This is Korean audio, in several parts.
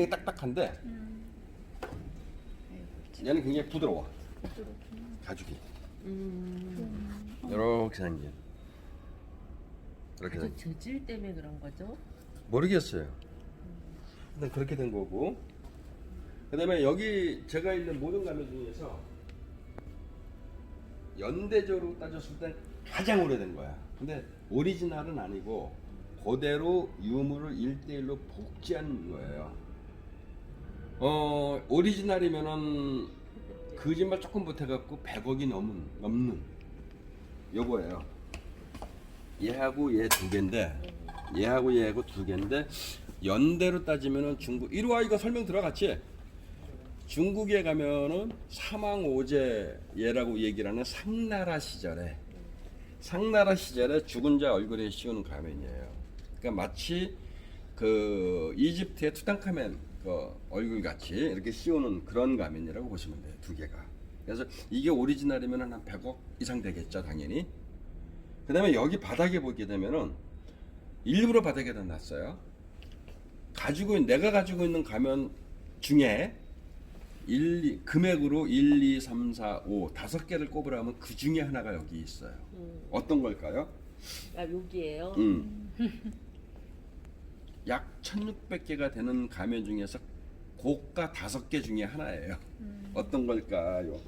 굉장히 딱딱한데 얘는 굉장히 부드러워. 가죽이 이렇게 생긴. 이렇게 가죽 재질 때문에 그런 거죠? 모르겠어요. 일단 그렇게 된 거고. 그다음에 여기 제가 있는 모든 가면 중에서 연대적으로 따졌을 때 가장 오래된 거야. 근데 오리지널은 아니고 그대로 유물을 1대1로 복제한 거예요. 오리지널이면은 거짓말 조금 못해갖고 100억이 넘는 요거예요. 얘하고 얘 두 개인데 얘하고 얘하고 두 개인데 연대로 따지면은 중국 이리 와 이거 설명 들어갔지? 중국에 가면은 사망오제예라고 얘기를 하는 상나라 시절에 죽은 자 얼굴에 씌우는 가면이에요. 그러니까 마치 그 이집트의 투탕카멘 그 얼굴 같이 이렇게 씌우는 그런 가면이라고 보시면 돼요. 두 개가. 그래서 이게 오리지널이면 한 100억 이상 되겠죠, 당연히. 그다음에 여기 바닥에 보게 되면은 일부러 바닥에다 놨어요. 내가 가지고 있는 가면 중에 금액으로 1, 2, 3, 4, 5 다섯 개를 꼽으라면 그 중에 하나가 여기 있어요. 어떤 걸까요? 아 여기에요? 약 1600개가 되는 가면 중에서 고가 5개 중에 하나예요. 어떤 걸까요?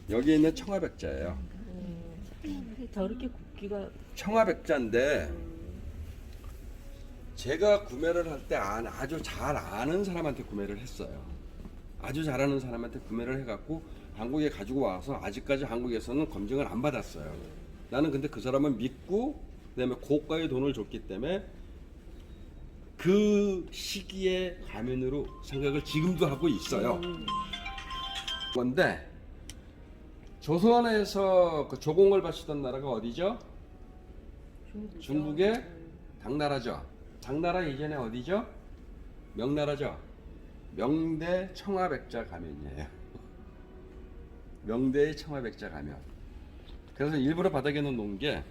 여기 있는 청화백자예요. 저렇게 굵기가 청화백자인데 제가 구매를 할 때 아주 잘 아는 사람한테 구매를 했어요. 아주 잘하는 사람한테 구매를 해갖고 한국에 가지고 와서 아직까지 한국에서는 검증을 안 받았어요. 나는 근데 그 사람을 믿고 그다음에 고가의 돈을 줬기 때문에 그 시기에 가면으로 생각을 지금도 하고 있어요. 그런데 조선에서 그 조공을 바치던 나라가 어디죠? 중국의 당나라죠. 당나라 이전에 어디죠? 명나라죠. 명대 청화백자 가면이에요. 명대의 청화백자 가면. 그래서 일부러 바닥에 놓은 게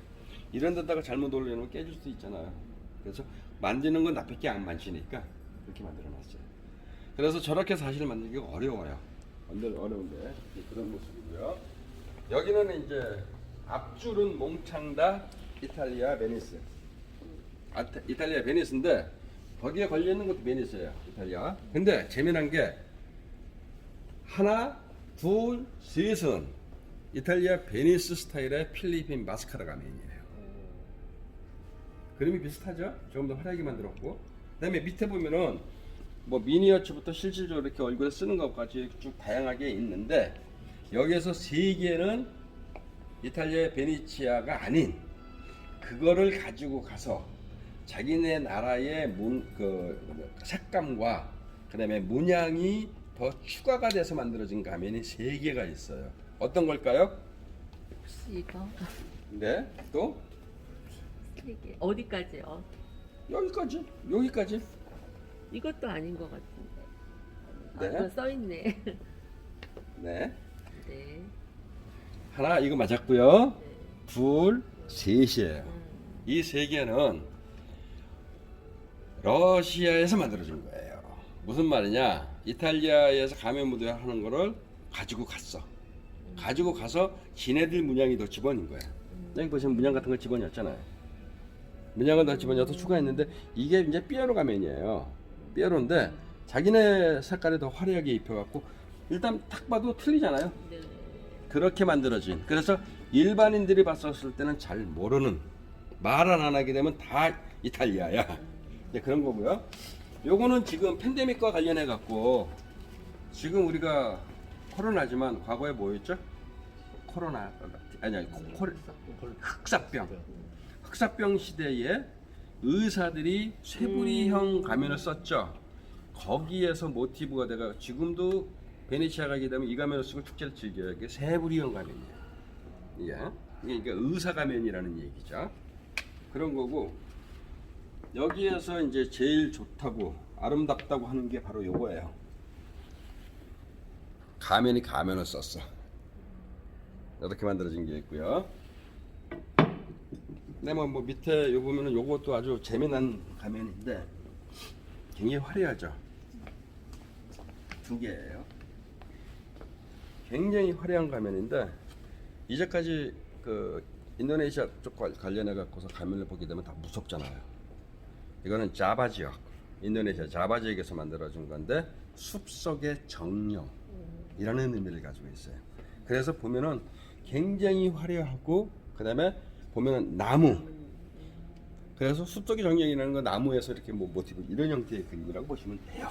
이런 데다가 잘못 올려놓으면 깨질 수도 있잖아요. 그래서 만지는 건 나밖에 안 만지니까 그렇게 만들어놨어요. 그래서 저렇게 사실 만들기가 어려워요. 어려운데 그런 모습이고요. 여기는 이제 앞줄은 몽창다 이탈리아 베니스. 이탈리아 베니스인데 거기에 걸려 있는 것도 베니스예요. 이탈리아. 근데 재미난 게 하나, 둘, 셋은 이탈리아 베니스 스타일의 필리핀 마스카라 가면이에요. 그림이 비슷하죠? 조금 더 화려하게 만들었고. 그다음에 밑에 보면은 뭐 미니어처부터 실질적으로 이렇게 얼굴에 쓰는 것까지 쭉 다양하게 있는데 여기에서 세 개는 이탈리아 베니치아가 아닌 그거를 가지고 가서 자기네 나라의 색감과 그다음에 문양이 더 추가가 돼서 만들어진 가면이 세 개가 있어요. 어떤 걸까요? 혹시 이거 네, 또 이게 어디까지요? 여기까지. 이것도 아닌 것 같은데. 네. 이거 써 있네. 네. 네. 하나 이거 맞았고요. 네. 둘, 셋이에요. 이 세 개는 러시아에서 만들어진 거예요. 무슨 말이냐? 이탈리아에서 가면 무대 하는 거를 가지고 갔어. 가지고 가서 지네들 문양이 더 집어넣은 거야. 여기 보시면 문양 같은 거 집어넣었잖아요. 문양을 더 집어넣어서 추가했는데 이게 이제 삐에로 가면이에요. 삐에로인데 자기네 색깔이 더 화려하게 입혀갖고 일단 딱 봐도 틀리잖아요. 네. 그렇게 만들어진. 그래서 일반인들이 봤었을 때는 잘 모르는, 말 안 하게 되면 다 이탈리아야. 네, 그런 거고요. 요거는 지금 팬데믹과 관련해 갖고 지금 우리가 코로나지만 과거에 뭐였죠? 코로나 아니 흑사병 시대에 의사들이 쇠부리형 가면을 썼죠. 거기에서 모티브가 돼가 지금도 베네치아 가게 되면 이 가면을 쓰고 축제를 즐겨요. 이게 쇠부리형 가면이에요. 이게 그러니까 의사 가면이라는 얘기죠. 그런 거고 여기에서 이제 제일 좋다고 아름답다고 하는 게 바로 요거예요. 가면이 가면을 썼어. 이렇게 만들어진 게 있고요. 네, 뭐 밑에 요 보면은 요것도 아주 재미난 가면인데 굉장히 화려하죠. 두 개예요. 굉장히 화려한 가면인데 이제까지 그 인도네시아 쪽 관련해 갖고서 가면을 보게 되면 다 무섭잖아요. 이거는 자바 지역, 인도네시아 자바 지역에서 만들어진 건데 숲속의 정령이라는 의미를 가지고 있어요. 그래서 보면은 굉장히 화려하고 그다음에 보면은 나무. 그래서 숲속의 정령이라는 건 나무에서 이렇게 뭐 모티브 이런 형태의 그림이라고 보시면 돼요.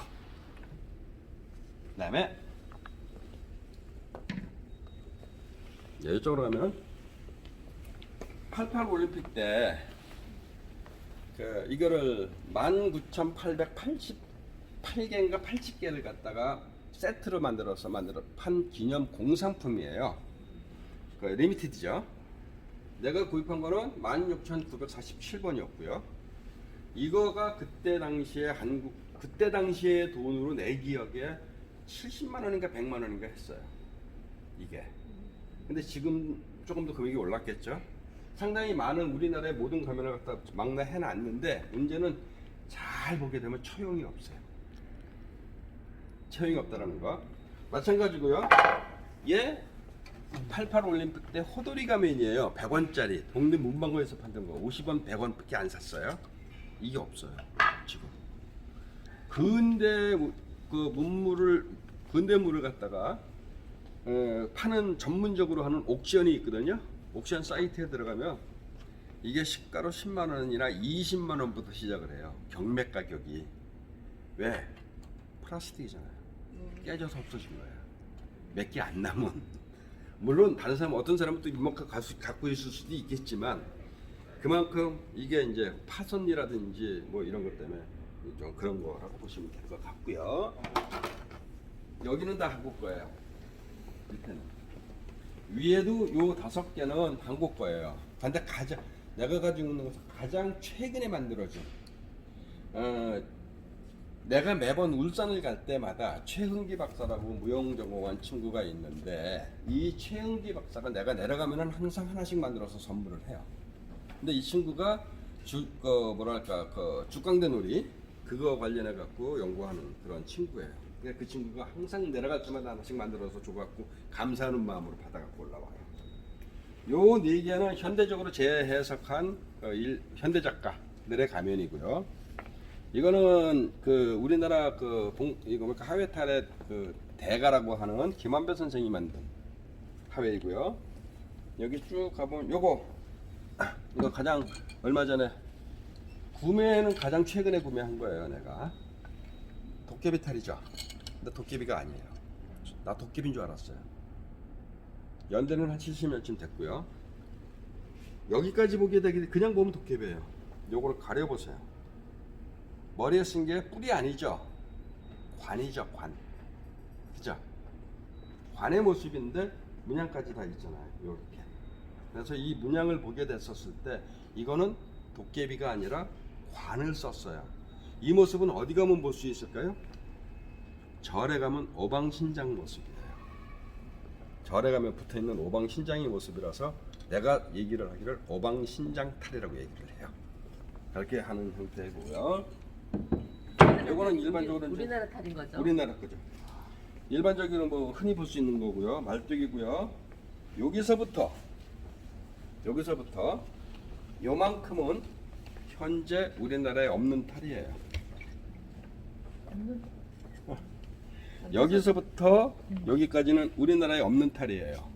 그다음에 이쪽으로 가면 88 올림픽 때 이거를 19,888개인가 80개를 갖다가 세트로 만들어 판 기념 공산품이에요. 그 리미티드죠. 내가 구입한 거는 16,947번이었고요. 이거가 그때 당시에 돈으로 내 기억에 70만 원인가 100만 원인가 했어요. 이게. 근데 지금 조금 더 금액이 올랐겠죠. 상당히 많은 우리나라의 모든 가면을 갖다 막 해놨는데 문제는 잘 보게 되면 처용이 없어요. 처용이 없다라는 거. 마찬가지고요. 얘 88 올림픽 때 호돌이 가면이에요. 100원짜리 동네 문방구에서 팔던 거 50원 100원밖에 안 샀어요. 이게 없어요 지금. 근대물을 갖다가 파는 전문적으로 하는 옥션이 있거든요. 옥션 사이트에 들어가면 이게 시가로 10만 원이나 20만 원부터 시작을 해요. 경매 가격이. 왜? 플라스틱이잖아요. 깨져서 없어진 거예요. 몇 개 안 남은. 물론 다른 사람 어떤 사람은 또 이만큼 갖고 있을 수도 있겠지만 그만큼 이게 이제 파손이라든지 뭐 이런 것 때문에 좀 그런 거라고 보시면 될 것 같고요. 여기는 다 한국 거예요. 밑에는. 위에도 요 5개는 한국 거예요. 근데 내가 가지고 있는 것은 가장 최근에 만들어진 내가 매번 울산을 갈 때마다 최흥기 박사라고 무용정보관 친구가 있는데 이 최흥기 박사가 내가 내려가면은 항상 하나씩 만들어서 선물을 해요. 근데 이 친구가 죽광대 놀이 그거 관련해 갖고 연구하는 그런 친구예요. 그 친구가 항상 내려갈 때마다 하나씩 만들어서 줘갖고 감사하는 마음으로 받아갖고 올라와요. 요 4개는 현대적으로 재해석한 현대 작가들의 가면이고요. 이거는 우리나라 하회탈의 대가라고 하는 김한배 선생이 만든 하회이고요. 여기 쭉 가보면 이거 가장 얼마 전에 구매는 가장 최근에 구매한 거예요. 내가 도깨비 탈이죠. 근데 도깨비가 아니에요. 나 도깨비인 줄 알았어요. 연대는 한 70년쯤 됐고요. 여기까지 보게 되기 그냥 보면 도깨비예요. 요거를 가려보세요. 머리에 쓴 게 뿔이 아니죠. 관이죠. 관. 그죠? 관의 모습인데 문양까지 다 있잖아요. 요렇게. 그래서 이 문양을 보게 됐었을 때 이거는 도깨비가 아니라 관을 썼어요. 이 모습은 어디 가면 볼 수 있을까요? 절에 가면 오방신장 모습이에요. 절에 가면 붙어있는 오방신장의 모습이라서 내가 얘기를 하기를 오방신장탈이라고 얘기를 해요. 그렇게 하는 형태고요. 이거는 일반적으로 우리나라 탈인 거죠? 우리나라 거죠. 일반적으로 뭐 흔히 볼 수 있는 거고요. 말뚝이고요. 여기서부터 요만큼은 현재 우리나라에 없는 탈이에요. 여기서부터 여기까지는 우리나라에 없는 탈이에요.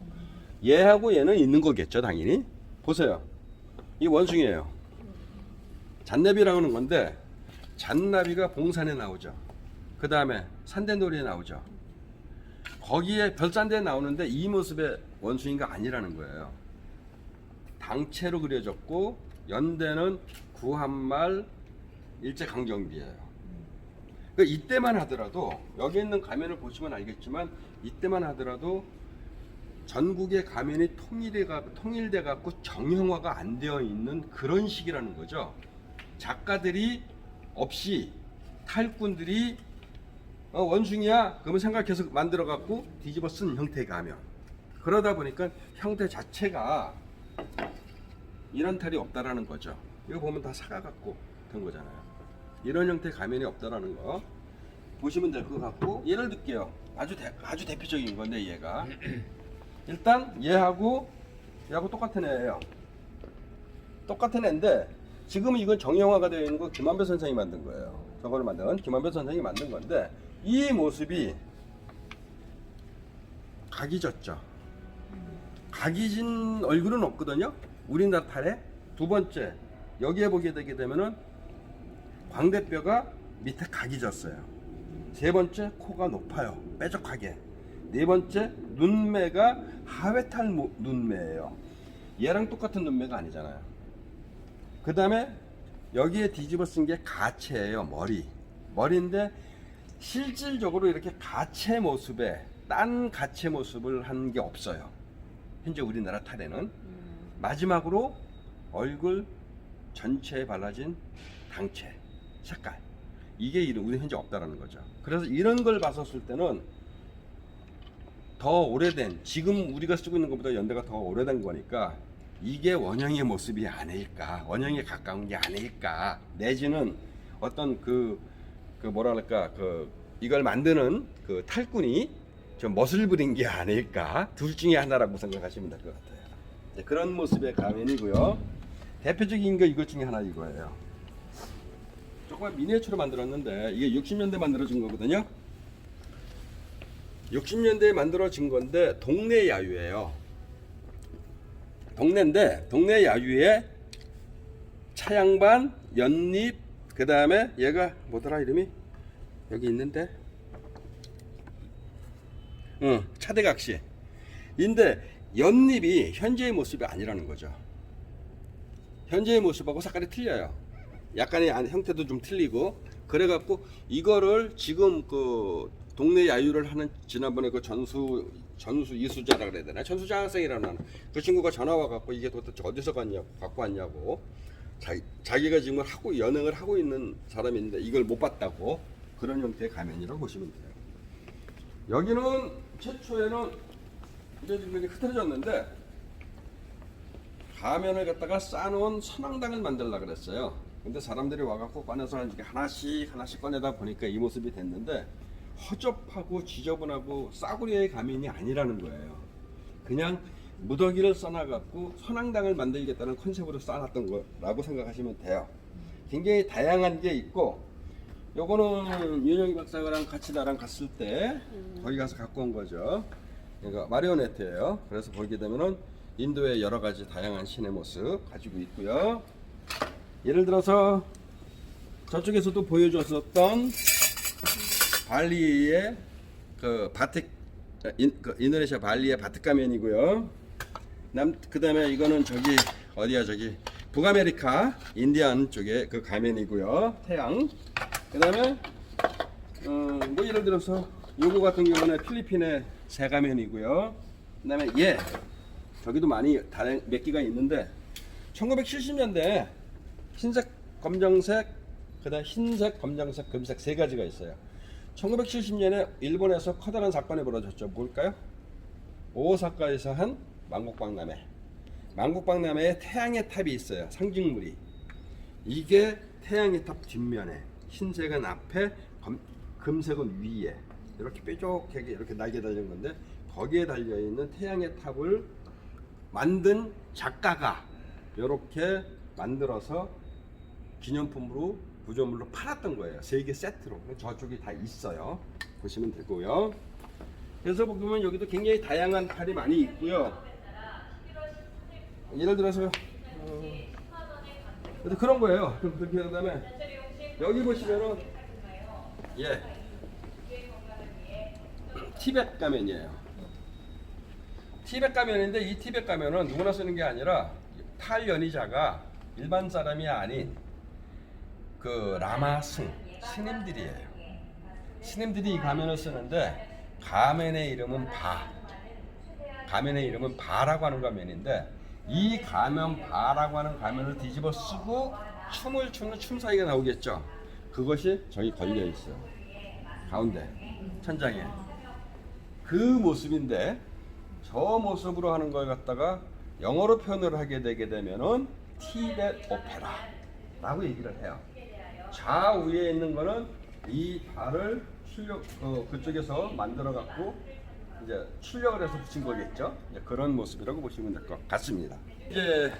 얘하고 얘는 있는 거겠죠, 당연히. 보세요. 이 원숭이에요. 잔나비라고 하는 건데 잔나비가 봉산에 나오죠. 그 다음에 산대놀이에 나오죠. 거기에 별산대에 나오는데 이 모습의 원숭이가 아니라는 거예요. 당체로 그려졌고 연대는 구한말 일제강점기예요. 그러니까 이때만 하더라도 여기 있는 가면을 보시면 알겠지만 이때만 하더라도 전국의 가면이 통일돼 갖고 정형화가 안 되어 있는 그런 시기라는 거죠. 작가들이 없이 탈꾼들이 원숭이야 그러면 생각해서 만들어 갖고 뒤집어 쓴 형태의 가면. 그러다 보니까 형태 자체가 이런 탈이 없다라는 거죠. 이거 보면 다 사과 갖고 된 거잖아요. 이런 형태의 가면이 없다라는 거 보시면 될 것 같고, 예를 들게요. 아주 대표적인 건데 얘가 일단 얘하고 똑같은 애예요. 똑같은 애인데 지금은 이건 정형화가 되어 있는 거 김한배 선생이 만든 거예요. 저거를 만든 김한배 선생이 만든 건데 이 모습이 각이 졌죠. 각이 진 얼굴은 없거든요. 우리나라 탈에. 두 번째, 여기에 보게 되게 되면은 광대뼈가 밑에 각이 졌어요. 세 번째, 코가 높아요. 뾰족하게. 네 번째, 눈매가 하회탈 눈매예요. 얘랑 똑같은 눈매가 아니잖아요. 그 다음에 여기에 뒤집어 쓴 게 가체예요. 머리인데 실질적으로 이렇게 가체 모습에 딴 가체 모습을 한 게 없어요. 현재 우리나라 탈에는. 마지막으로 얼굴 전체에 발라진 당체 색깔, 이게 우리 현재 없다라는 거죠. 그래서 이런 걸 봤었을 때는 더 오래된, 지금 우리가 쓰고 있는 것보다 연대가 더 오래된 거니까 이게 원형의 모습이 아닐까, 원형에 가까운 게 아닐까, 내지는 어떤 뭐랄까 이걸 만드는 그 탈꾼이 좀 멋을 부린 게 아닐까, 둘 중에 하나라고 생각하시면 될 것 같아요. 네, 그런 모습의 가면이고요. 대표적인 거 이것 중에 하나 이거예요. 조금 미니어처로 만들었는데 이게 60년대 만들어진 거거든요. 60년대에 만들어진 건데 동네 야유예요. 동네인데 동네 야유에 차양반, 연잎, 그 다음에 얘가 뭐더라 이름이? 여기 있는데 차대각시 인데 연잎이 현재의 모습이 아니라는 거죠. 현재의 모습하고 색깔이 틀려요. 약간의 형태도 좀 틀리고, 그래갖고 이거를 지금 그 동네 야유를 하는 지난번에 그 전수 이수자라 그래야 되나, 전수자 학생이라는 그 친구가 전화 와갖고 이게 도대체 어디서 갖고 왔냐고, 자기가 지금 연행을 하고 있는 사람인데 이걸 못 봤다고, 그런 형태의 가면이라고 보시면 돼요. 여기는 최초에는 이제 지금 흐트러졌는데 가면을 갖다가 쌓아놓은 선앙당을 만들려고 그랬어요. 근데 사람들이 와갖고 꺼내서 이렇게 하나씩 꺼내다 보니까 이 모습이 됐는데 허접하고 지저분하고 싸구려의 가면이 아니라는 거예요. 그냥 무더기를 써놔갖고 선앙당을 만들겠다는 컨셉으로 쌓아놨던 거라고 생각하시면 돼요. 굉장히 다양한 게 있고, 요거는 윤영희 박사랑 같이 나랑 갔을 때 거기 가서 갖고 온 거죠. 그러니까 마리오네트예요. 그래서 보게 되면은 인도의 여러 가지 다양한 신의 모습 가지고 있고요. 예를 들어서 저쪽에서도 보여줬었던 발리의 그 바틱, 인도네시아 발리의 바틱 가면이고요. 그 다음에 이거는 저기 어디야, 저기 북아메리카 인디안 쪽의 그 가면이고요. 태양. 그 다음에 뭐 예를 들어서 요거 같은 경우는 필리핀의 새가면이고요. 그 다음에 저기도 많이 다른 몇 개가 있는데 1970년대 흰색, 검정색, 그 다음 흰색, 검정색, 금색 세 가지가 있어요. 1970년에 일본에서 커다란 사건이 벌어졌죠. 뭘까요? 오사카에서 한 만국박람회. 만국박람회에 태양의 탑이 있어요. 상징물이. 이게 태양의 탑 뒷면에, 흰색은 앞에, 금색은 위에 이렇게 뾰족하게 이렇게 날개 달린 건데, 거기에 달려있는 태양의 탑을 만든 작가가 이렇게 만들어서 기념품으로 구조물로 팔았던 거예요. 3개 세트로. 저쪽이 다 있어요. 보시면 되고요. 그래서 보면 여기도 굉장히 다양한 팔이 많이 있고요. 예를 들어서 그런 거예요. 그렇게 한 다음에 여기 보시면은 티벳 가면이에요. 티벳 가면인데 이 티벳 가면은 누구나 쓰는 게 아니라 탈연의자가 일반 사람이 아닌 그 라마 스님들이에요. 스님들이 이 가면을 쓰는데 가면의 이름은 가면의 이름은 바라고 하는 가면인데, 이 가면 바라고 하는 가면을 뒤집어 쓰고 춤을 추는 춤사위가 나오겠죠. 그것이 저기 걸려 있어요. 가운데 천장에 그 모습인데, 저 모습으로 하는 걸 갖다가 영어로 표현을 하게 되게 되면은 티벳 오페라라고 얘기를 해요. 좌우에 있는 거는 이 발을 출력 그쪽에서 만들어 갖고 이제 출력을 해서 붙인 거겠죠. 이제 그런 모습이라고 보시면 될 것 같습니다. 이제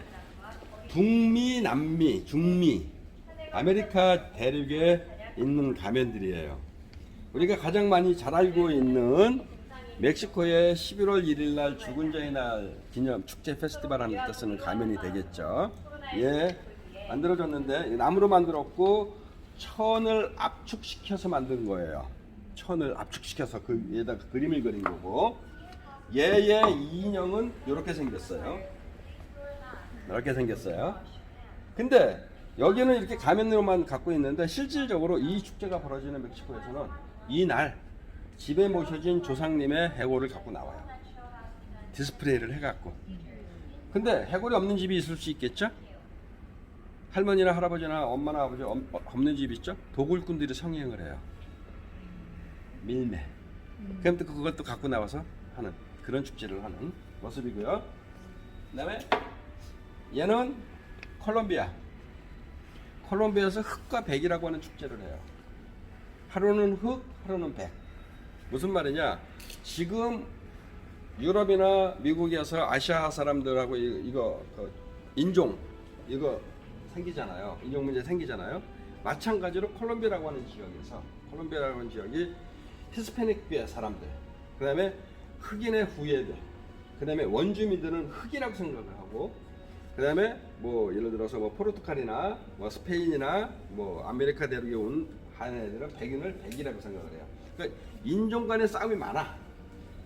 북미, 남미, 중미, 아메리카 대륙에 있는 가면들이에요. 우리가 가장 많이 잘 알고 있는 멕시코의 11월 1일 날 죽은 자의 날 기념 축제 페스티벌 하는 데 쓰는 가면이 되겠죠. 예, 만들어졌는데 나무로 만들었고 천을 압축시켜서 만든 거예요. 천을 압축시켜서 그 위에다가 그림을 그린 거고 얘의 인형은 이렇게 생겼어요. 이렇게 생겼어요. 근데 여기는 이렇게 가면으로만 갖고 있는데 실질적으로 이 축제가 벌어지는 멕시코에서는 이날 집에 모셔진 조상님의 해골을 갖고 나와요. 디스플레이를 해갖고. 근데 해골이 없는 집이 있을 수 있겠죠? 할머니나 할아버지나 엄마나 아버지 없는 집 있죠? 도굴꾼들이 성행을 해요. 밀매. 그럼 또 그것도 갖고 나와서 하는 그런 축제를 하는 모습이고요. 그다음에 얘는 콜롬비아. 콜롬비아에서 흑과 백이라고 하는 축제를 해요. 하루는 흑, 하루는 백. 무슨 말이냐? 지금 유럽이나 미국에서 아시아 사람들하고 이거 인종 이거 생기잖아요. 인종 문제 생기잖아요. 마찬가지로 콜롬비아라고 하는 지역에서 콜롬비아라고 하는 지역이 히스패닉 사람들, 그다음에 흑인의 후예들, 그다음에 원주민들은 흑이라고 생각을 하고, 그다음에 뭐 예를 들어서 뭐 포르투갈이나 뭐 스페인이나 뭐 아메리카 대륙에 온 한애들은 백인을 백이라고 생각을 해요. 그러니까 인종 간의 싸움이 많아.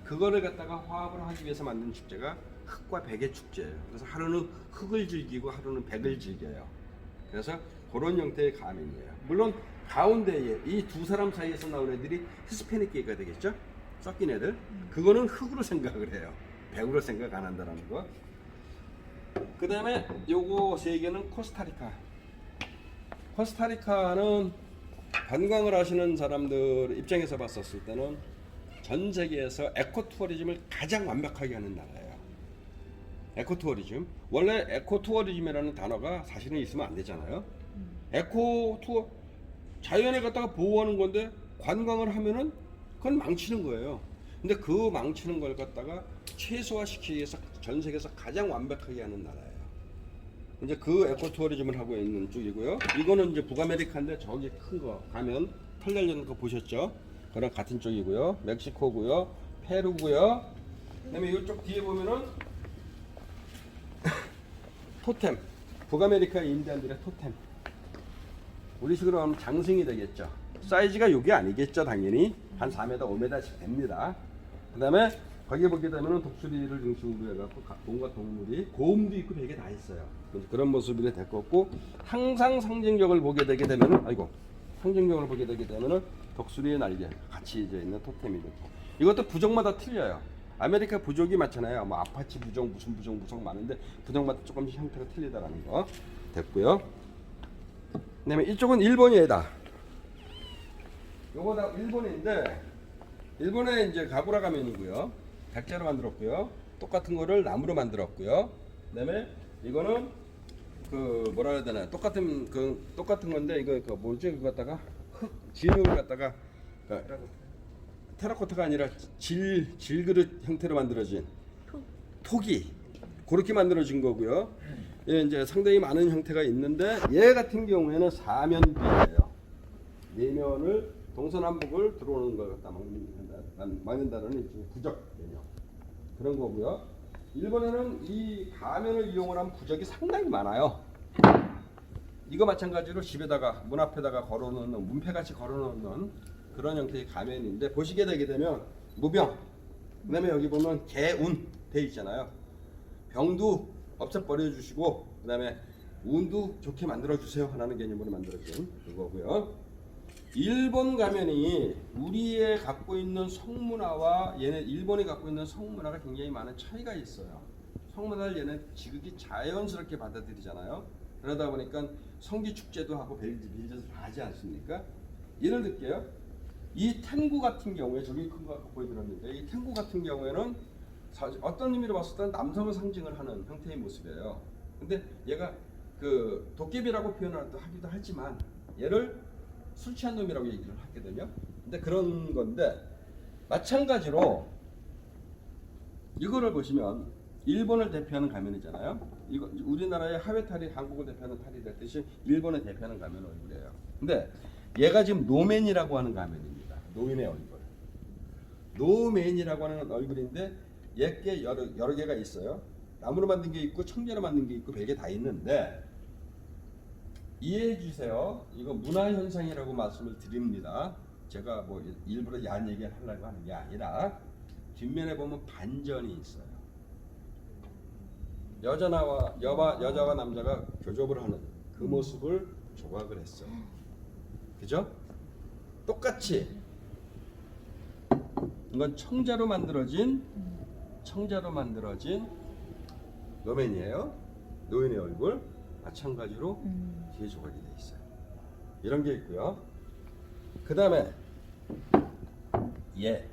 그거를 갖다가 화합을 하기 위해서 만든 축제가 흑과 백의 축제예요. 그래서 하루는 흑을 즐기고 하루는 백을 즐겨요. 그래서 그런 형태의 가면이에요. 물론 가운데에 이 두 사람 사이에서 나온 애들이 히스패닉계가 되겠죠? 섞인 애들. 그거는 흑으로 생각을 해요. 백으로 생각 안 한다는 거. 그 다음에 요거 세 개는 코스타리카. 코스타리카는 관광을 하시는 사람들 입장에서 봤었을 때는 전 세계에서 에코투어리즘을 가장 완벽하게 하는 나라예요. 에코투어리즘. 원래 에코투어리즘이라는 단어가 사실은 있으면 안 되잖아요. 에코투어, 자연을 갖다가 보호하는 건데 관광을 하면은 그건 망치는 거예요. 근데 그 망치는 걸 갖다가 최소화시키기 위해서 전 세계에서 가장 완벽하게 하는 나라예요. 이제 그 에코투어리즘을 하고 있는 쪽이고요. 이거는 이제 북아메리카인데 저기 큰 거 가면 털 달려있는 거 보셨죠? 그랑 같은 쪽이고요. 멕시코고요. 페루고요. 그다음에 이쪽 뒤에 보면은 토템. 북아메리카 인디안들의 토템. 우리식으로 하면 장승이 되겠죠. 사이즈가 이게 아니겠죠, 당연히. 한 4m, 5m씩 됩니다. 그다음에 거기 보게 되면은 독수리를 중심으로 해갖고 온갖 동물이 곰도 있고 되게 다 있어요. 그런 모습이 될 것 같고, 항상 상징적을 보게 되게 되면은 상징적으로 보게 되게 되면은 독수리의 날개 같이 이제 있는 토템이 되고, 이것도 부족마다 틀려요. 아메리카 부족이 많잖아요. 뭐 아파치 부족, 무슨 부족 많은데 부족마다 조금씩 형태가 틀리다라는 거 됐고요. 그다음에 이쪽은 일본이다. 요거 다 일본인데 일본의 이제 가구라 가면이고요. 백자로 만들었고요. 똑같은 거를 나무로 만들었고요. 그다음에 이거는 그 뭐라 해야 되나 똑같은 건데 이거 그 뭐지 그거 갖다가 흙 진흙을 갖다가 테라코타가 아니라 질그릇 형태로 만들어진 토기 그렇게 만들어진 거고요. 예, 이제 상당히 많은 형태가 있는데 얘 같은 경우에는 사면비예요. 내면을 동서남북을 들어오는 걸 갖다 막는다는 부적 개념 그런 거고요. 일본에는 이 가면을 이용을 한 부적이 상당히 많아요. 이거 마찬가지로 집에다가 문 앞에다가 걸어놓는 문패같이 걸어놓는 그런 형태의 가면인데 보시게 되게 되면 무병, 그다음에 여기 보면 개운 돼 있잖아요. 병도 없애버려 주시고 그다음에 운도 좋게 만들어 주세요 하는 개념으로 만들어진 그거고요. 일본 가면이 우리의 갖고 있는 성문화와 얘네 일본이 갖고 있는 성문화가 굉장히 많은 차이가 있어요. 성문화를 얘는 지극히 자연스럽게 받아들이잖아요. 그러다 보니까 성지 축제도 하고 벨짓을 다 하지 않습니까? 예를 들게요. 이 탱구 같은 경우에 저기 큰 거 보여드렸는데 이 탱구 같은 경우에는 어떤 의미로 봤을 때 남성을 상징을 하는 형태의 모습이에요. 근데 얘가 그 도깨비라고 표현하기도 하지만 얘를 술 취한 놈이라고 얘기를 하거든요. 근데 그런 건데 마찬가지로 이거를 보시면 일본을 대표하는 가면이잖아요. 이거 우리나라의 하회 탈이 한국을 대표하는 탈이 됐듯이 일본을 대표하는 가면 얼굴이에요. 근데 얘가 지금 노맨이라고 하는 가면입니다. 노인의 얼굴. 노맨이라고 하는 얼굴인데 얘께 여러 개가 있어요. 나무로 만든 게 있고 청재로 만든 게 있고 별게 다 있는데 이해해 주세요. 이거 문화 현상이라고 말씀을 드립니다. 제가 뭐 일부러 야한 얘기 하려고 하는 게 아니라 뒷면에 보면 반전이 있어요. 여자와 남자가 교접을 하는 그 모습을 조각을 했어. 그죠? 똑같이 이건 청자로 만들어진 노맨이에요. 노인의 얼굴 마찬가지로 뒤에 조각이 돼 있어요. 이런 게 있고요. 그 다음에 얘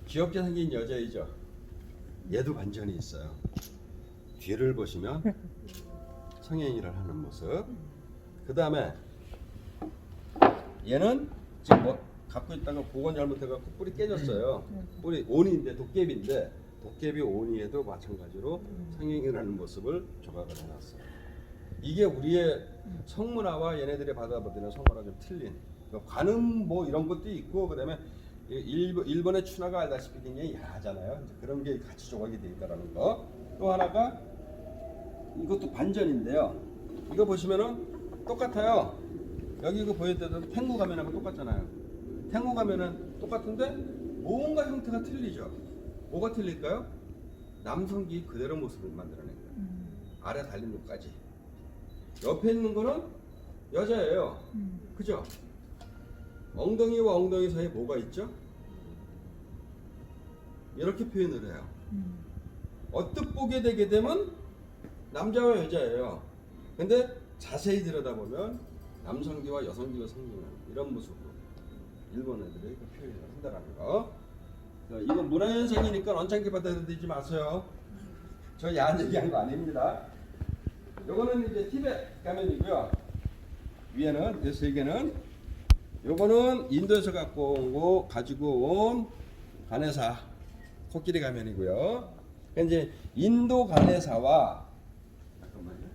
귀엽게 생긴 여자이죠. 얘도 반전이 있어요. 뒤를 보시면 성행위를 하는 모습. 그 다음에 얘는 지금 뭐 갖고 있다가 복원 잘못해갖고 뿌리 깨졌어요. 뿌리 오니인데 도깨비인데 도깨비 오니에도 마찬가지로 성행위를 하는 모습을 조각을 해놨어요. 이게 우리의 성문화와 얘네들이 받아들이는 성문화가 좀 틀린. 관음 뭐 이런 것도 있고 그다음에 일본의 춘화가 알다시피 굉장히 야하잖아요. 이제 그런 게 같이 조각이 되어 있다라는 거. 또 하나가 이것도 반전인데요. 이거 보시면은 똑같아요. 여기 이거 보였던 탱고 가면하고 똑같잖아요. 탱고 가면은 똑같은데 뭔가 형태가 틀리죠. 뭐가 틀릴까요? 남성기 그대로 모습을 만들어낸 거예요. 아래 달린 것까지. 옆에 있는 거는 여자예요. 그죠? 엉덩이와 엉덩이 사이에 뭐가 있죠? 이렇게 표현을 해요. 언뜻 보게 되게 되면 남자와 여자예요. 근데 자세히 들여다보면 남성기와 여성기가 성립하는 이런 모습으로 일본 애들이 그 표현을 한다는 거. 이건 문화현상이니까 언짢게 받아들이지 마세요. 저 야한 얘기한 거 아닙니다. 요거는 이제 티벳 가면이고요. 위에는 이 세 개는 요거는 인도에서 가지고 온 가네사 코끼리 가면이고요. 그러니까 이제 인도 가네사와 잠깐만요.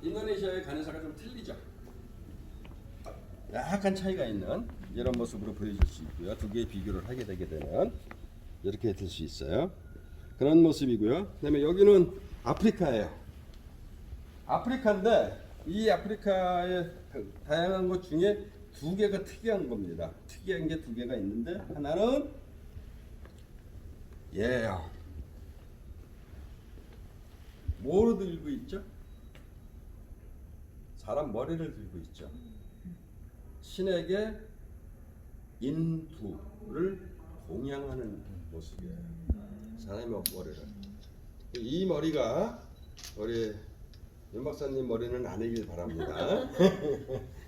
인도네시아의 가네사가 좀 틀리죠. 약간 차이가 있는 이런 모습으로 보여줄 수 있고요. 두 개의 비교를 하게 되게 되면 이렇게 될 수 있어요. 그런 모습이고요. 그다음에 여기는 아프리카예요. 아프리카인데 이 아프리카의 다양한 것 중에 두 개가 특이한 겁니다. 특이한 게 두 개가 있는데 하나는 얘예요. 뭐로 들고 있죠? 사람 머리를 들고 있죠. 신에게 인두를 공양하는 모습이에요. 사람의 머리를. 이 머리가 우리 윤 박사님 머리는 아니길 바랍니다.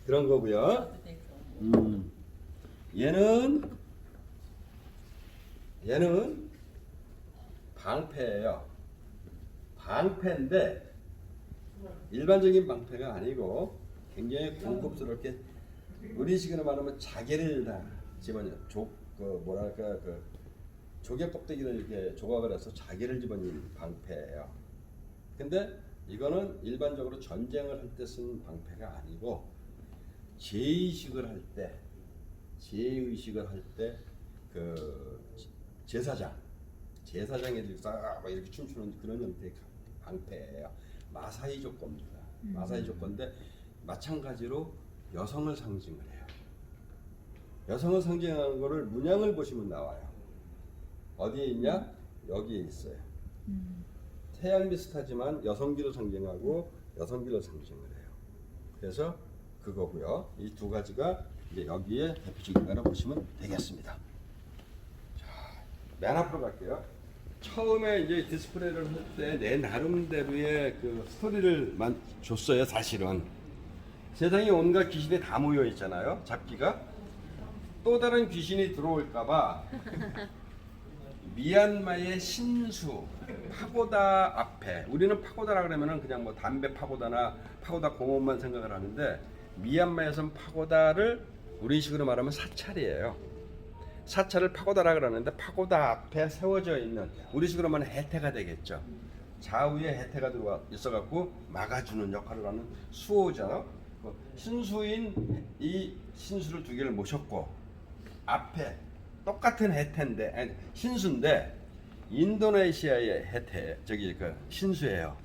그런 거고요. 얘는 방패예요. 방패인데 일반적인 방패가 아니고 굉장히 고급스럽게 우리식으로 말하면 자개를 다 집어넣어 조개 껍데기를 이렇게 조각을 해서 자개를 집어넣은 방패예요. 근데 이거는 일반적으로 전쟁을 할 때 쓴 방패가 아니고 제의식을 할 때 그 제사장애들이 싹 이렇게 춤추는 그런 형태의 방패예요. 마사이족 겁니다. 마사이족 건데 마찬가지로 여성을 상징을 해요. 여성을 상징하는 거를 문양을 보시면 나와요. 어디에 있냐? 여기에 있어요. 태양 비슷하지만 여성기를 상징하고 여성기를 상징을 해요. 그래서 그거고요. 이 두 가지가 이제 여기에 대표적인 거라고 보시면 되겠습니다. 자, 맨 앞으로 갈게요. 처음에 이제 디스플레이를 할 때 내 나름대로의 그 스토리를 줬어요. 사실은 세상에 온갖 귀신이 다 모여 있잖아요. 잡기가 또 다른 귀신이 들어올까봐 미얀마의 신수 파고다 앞에, 우리는 파고다라 그러면은 그냥 뭐 담배 파고다나 파고다 공원만 생각을 하는데, 미얀마에선 파고다를 우리식으로 말하면 사찰이에요. 사찰을 파고다라 그러는데, 파고다 앞에 세워져 있는, 우리식으로 말하면 해태가 되겠죠. 좌우에 해태가 들어와 있어갖고 막아주는 역할을 하는 수호자, 신수인 이 신수를 두 개를 모셨고, 앞에 똑같은 해태인데, 아니, 신수인데 인도네시아의 해태, 저기 그 신수예요.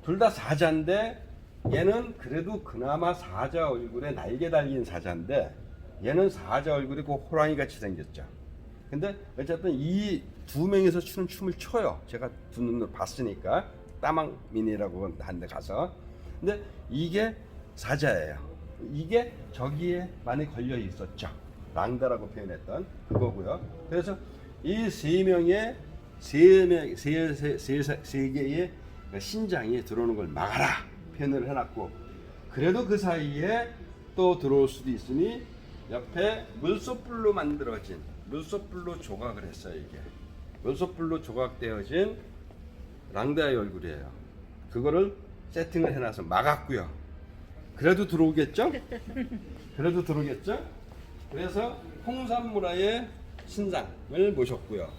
둘 다 사자인데, 얘는 그래도 그나마 사자 얼굴에 날개 달린 사자인데, 얘는 사자 얼굴이 그 호랑이 같이 생겼죠. 근데 어쨌든 이 두 명이서 추는 춤을 춰요. 제가 두 눈으로 봤으니까, 따망민이라고 한 데 가서. 근데 이게 사자예요. 이게 저기에 많이 걸려 있었죠. 랑다라고 표현했던 그거고요. 그래서 이 세 명의 세 개의 신장이 들어오는 걸 막아라 표현을 해놨고, 그래도 그 사이에 또 들어올 수도 있으니 옆에 물소뿔로 만들어진, 물소뿔로 조각을 했어요. 이게 물소뿔로 조각되어진 랑다의 얼굴이에요. 그거를 세팅을 해놔서 막았고요. 그래도 들어오겠죠? 그래도 들어오겠죠? 그래서 홍산무라의 신상을 모셨고요.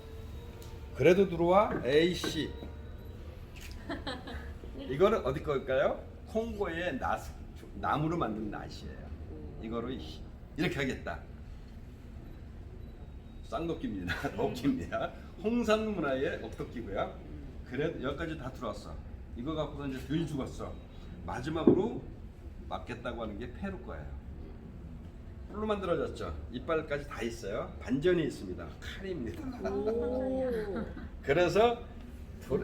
그래도 들어와 A씨. 이거는 어디 걸까요? 콩고의 나무로 만든 낫이에요. 이거를 이렇게 하겠다. 쌍도끼입니다. 덕기입니다. 홍산문화의 억덕기고요. 그래 여기까지 다 들어왔어. 이거 갖고서 이제 덜 죽었어. 마지막으로 맞겠다고 하는 게 페루 거예요. 뿔로 만들어졌죠. 이빨까지 다 있어요. 반전이 있습니다. 칼입니다. 그래서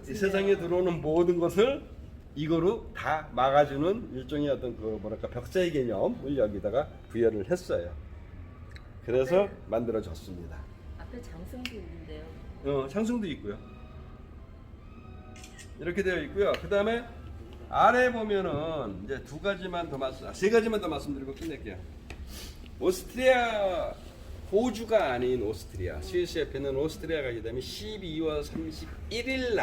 이 세상에 들어오는 모든 것을 이거로 다 막아주는 일종의 어떤 그 뭐랄까 벽사의 개념을 여기다가 부여를 했어요. 그래서 만들어졌습니다. 앞에 장승도 있는데요. 장승도 있고요. 이렇게 되어 있고요. 그 다음에 아래 보면은 이제 세 가지만 더 말씀드리고 끝낼게요. 오스트리아, 호주가 아닌 오스트리아, 스위스 옆에는 오스트리아 가게 되면 12월 31일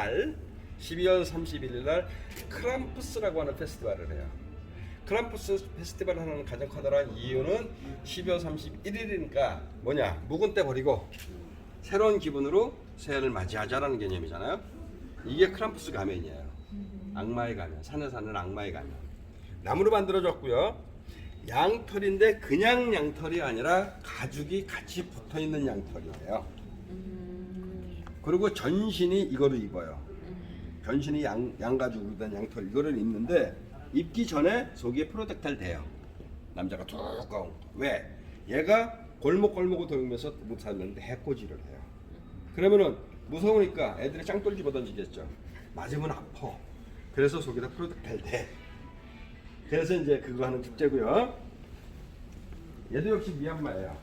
날 크람푸스라고 하는 페스티벌을 해요. 크람푸스 페스티벌 하는 가장 커다란 이유는 12월 31일이니까 뭐냐, 묵은 때 버리고 새로운 기분으로 새해를 맞이하자라는 개념이잖아요. 이게 크람푸스 가면이에요. 악마의 가면, 산에 사는 악마의 가면. 나무로 만들어졌고요. 양털인데 그냥 양털이 아니라 가죽이 같이 붙어있는 양털이에요. 그리고 전신이 이거를 입어요. 전신이 양가죽으로 된 양털 이거를 입는데, 입기 전에 속에 프로텍탈 돼요. 남자가 두꺼운. 왜? 얘가 골목골목을 돌면서 못 살는데 해코지를 해요. 그러면은 무서우니까 애들이 짱돌 집어던지겠죠. 맞으면 아파. 그래서 속에다 프로텍탈 돼. 그래서 이제 그거 하는 축제고요. 얘도 역시 미얀마예요.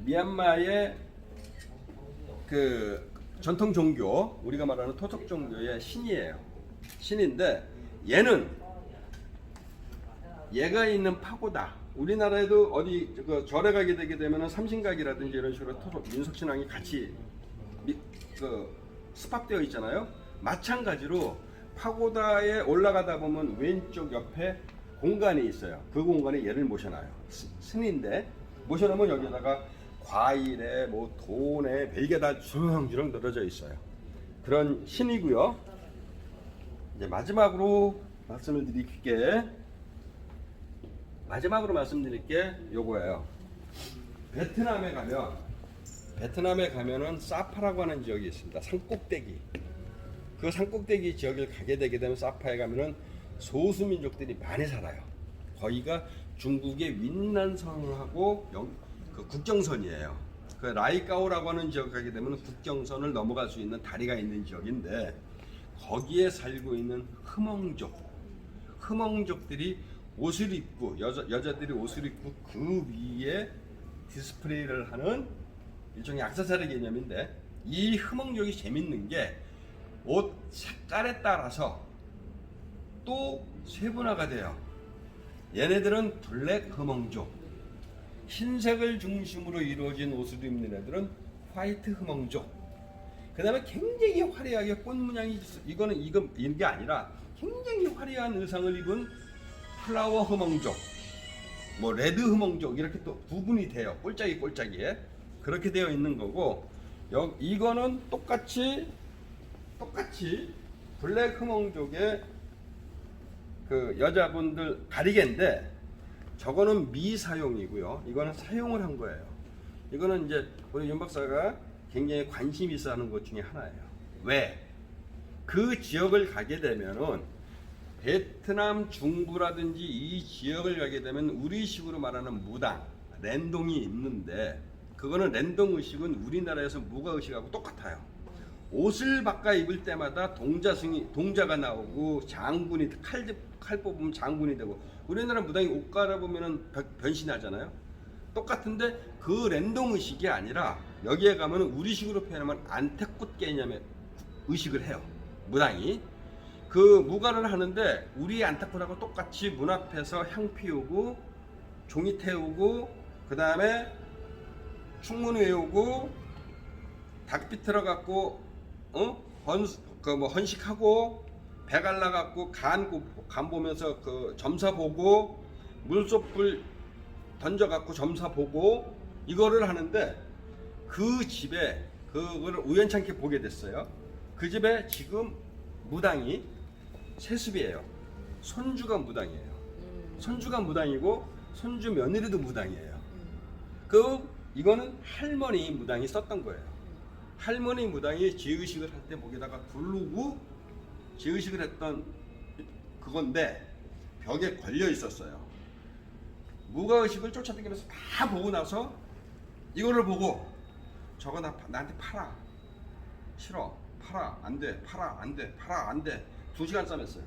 미얀마의 그 전통 종교, 우리가 말하는 토속 종교의 신이에요. 신인데 얘가 있는 파고다. 우리나라에도 어디 그 절에 가게 되게 되면은 삼신각이라든지 이런 식으로 토속 민속신앙이 같이 스팝되어 있잖아요. 마찬가지로 파고다에 올라가다 보면 왼쪽 옆에 공간이 있어요. 그 공간에 얘를 모셔놔요. 스님인데 모셔놓으면 여기다가 과일에 뭐 돈에 별게 다 주렁주렁 늘어져 있어요. 그런 신이고요. 이제 마지막으로 말씀드릴 게 요거예요. 베트남에 가면은 사파라고 하는 지역이 있습니다. 산꼭대기. 그 산꼭대기 지역을 가게 되게 되면 사파에 가면은 소수민족들이 많이 살아요. 거기가 중국의 윈난성하고 그 국경선이에요. 그 라이까오라고 하는 지역 가게 되면 국경선을 넘어갈 수 있는 다리가 있는 지역인데, 거기에 살고 있는 흠엉족들이 옷을 입고 여자들이 옷을 입고 그 위에 디스플레이를 하는 일종의 액세서리 개념인데, 이 흠엉족이 재밌는 게 옷 색깔에 따라서 또 세분화가 돼요. 얘네들은 블랙 흠엉족, 흰색을 중심으로 이루어진 옷을 입는 애들은 화이트 흠엉족. 그 다음에 굉장히 화려하게 꽃 문양이 이게 아니라 굉장히 화려한 의상을 입은 플라워 흠엉족, 뭐 레드 흠엉족 이렇게 또 구분이 돼요. 꼴짝이에 그렇게 되어 있는 거고, 이거는 똑같이 블랙 흠엉족의 그 여자분들 가리개인데, 저거는 미사용이고요. 이거는 사용을 한 거예요. 이거는 이제 우리 윤 박사가 굉장히 관심 있어 하는 것 중에 하나예요. 왜? 그 지역을 가게 되면은 베트남 중부라든지 이 지역을 가게 되면 우리식으로 말하는 무당, 랜동이 있는데, 그거는 랜동 의식은 우리나라에서 무가 의식하고 똑같아요. 옷을 바꿔 입을 때마다 동자가 나오고 장군이 칼 뽑으면 장군이 되고, 우리나라 무당이 옷 갈아보면 변신하잖아요. 똑같은데 그 랜동 의식이 아니라 여기에 가면 우리식으로 표현하면 안태꽃 개념의 의식을 해요. 무당이 그 무가를 하는데 우리 안태꽃하고 똑같이 문 앞에서 향 피우고 종이 태우고, 그 다음에 충문 외우고 닭 비틀어 갖고 헌식하고, 배 갈라 갖고 간 보면서 그 점사 보고, 물소불 던져 갖고 점사 보고, 이거를 하는데, 그 집에 그거를 우연찮게 보게 됐어요. 그 집에 지금 무당이 세습이에요. 손주가 무당이에요. 손주가 무당이고 손주 며느리도 무당이에요. 이거는 할머니 무당이 썼던 거예요. 할머니 무당이 제의식을 할 때 목에다가 두르고 제의식을 했던 그건데, 벽에 걸려 있었어요. 무가의식을 쫓아다니면서 다 보고 나서 이거를 보고, 저거 나한테 팔아, 싫어, 팔아, 안돼, 팔아, 안돼, 팔아, 안돼, 2시간 싸맸어요.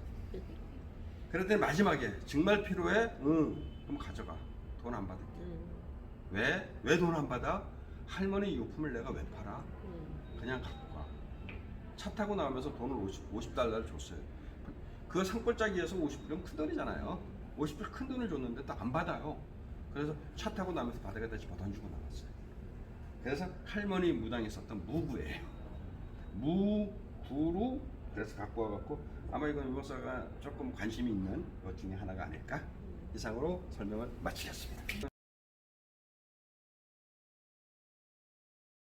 그랬더니 마지막에 정말 필요해? 응, 그럼 가져가, 돈 안 받을게. 왜 돈 안 받아? 할머니 유품을 내가 왜 팔아? 그냥 갖고 가. 차 타고 나오면서 돈을 50달러를 줬어요. 그 산골짜기에서 50불이면 큰 돈이잖아요. 50불 큰 돈을 줬는데 또 안 받아요. 그래서 차 타고 나면서 바닥에다 집어 던지고 나갔어요. 그래서 할머니 무당이 썼던 무구예요. 무구로 그래서 갖고 와갖고, 아마 이건 유목사가 조금 관심이 있는 것 중에 하나가 아닐까? 이상으로 설명을 마치겠습니다.